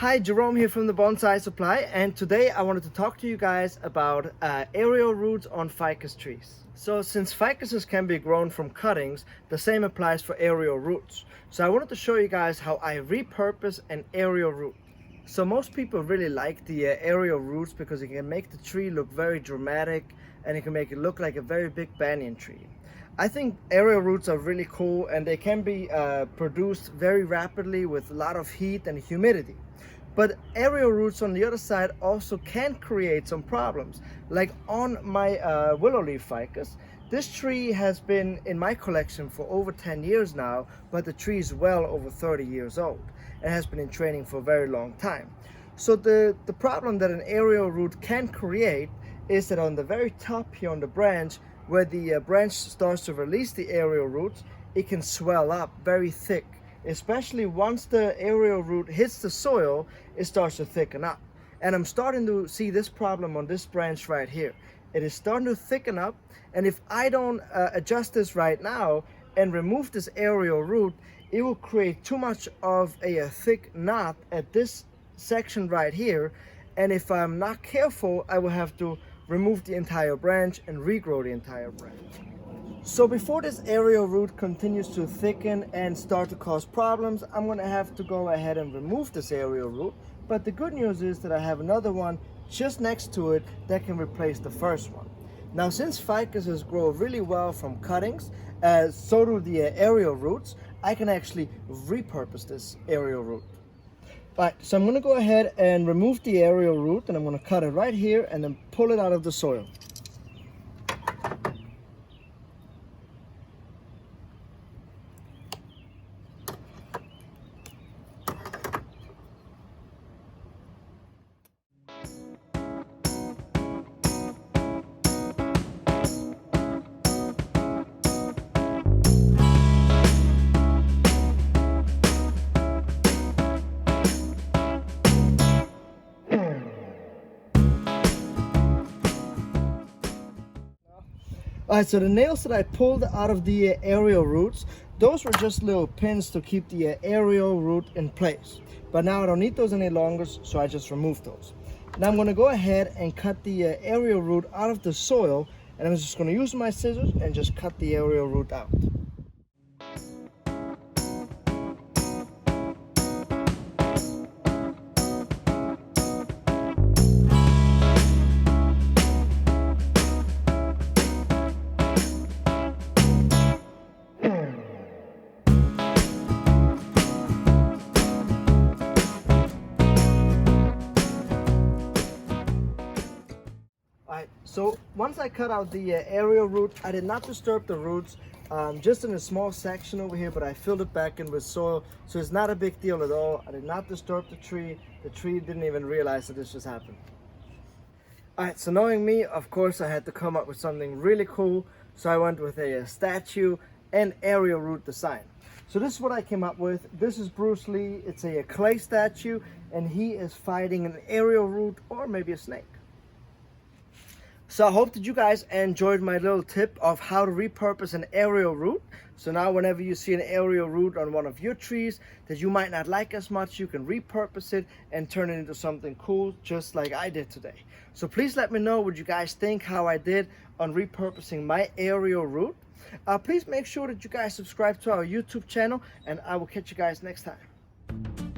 Hi, Jerome here from the Bonsai Supply, and today I wanted to talk to you guys about aerial roots on ficus trees. So since ficuses can be grown from cuttings, the same applies for aerial roots. So I wanted to show you guys how I repurpose an aerial root. So most people really like the aerial roots because it can make the tree look very dramatic and it can make it look like a very big banyan tree. I think aerial roots are really cool and they can be produced very rapidly with a lot of heat and humidity. But aerial roots on the other side also can create some problems. Like on my willow leaf ficus, this tree has been in my collection for over 10 years now, but the tree is well over 30 years old and has been in training for a very long time. So the problem that an aerial root can create is that on the very top here on the branch, where the branch starts to release the aerial roots, it can swell up very thick. Especially once the aerial root hits the soil, it starts to thicken up. And I'm starting to see this problem on this branch right here. It is starting to thicken up, and if I don't adjust this right now and remove this aerial root, it will create too much of a thick knot at this section right here. And if I'm not careful, I will have to remove the entire branch and regrow the entire branch. So before this aerial root continues to thicken and start to cause problems, I'm going to have to go ahead and remove this aerial root. But the good news is that I have another one just next to it that can replace the first one. Now, since ficuses grow really well from cuttings, so do the aerial roots, I can actually repurpose this aerial root. Alright, so I'm going to go ahead and remove the aerial root, and I'm going to cut it right here and then pull it out of the soil. Alright, so the nails that I pulled out of the aerial roots, those were just little pins to keep the aerial root in place. But now I don't need those any longer, so I just removed those. Now I'm going to go ahead and cut the aerial root out of the soil, and I'm just going to use my scissors and just cut the aerial root out. So once I cut out the aerial root, I did not disturb the roots, just in a small section over here, but I filled it back in with soil, so it's not a big deal at all. I did not disturb the tree. The tree didn't even realize that this just happened. Alright, so knowing me, of course I had to come up with something really cool, so I went with a statue and aerial root design. So this is what I came up with. This is Bruce Lee. It's a clay statue, and he is fighting an aerial root or maybe a snake. So I hope that you guys enjoyed my little tip of how to repurpose an aerial root. So now whenever you see an aerial root on one of your trees that you might not like as much, you can repurpose it and turn it into something cool, just like I did today. So please let me know what you guys think, how I did on repurposing my aerial root. Please make sure that you guys subscribe to our YouTube channel, and I will catch you guys next time.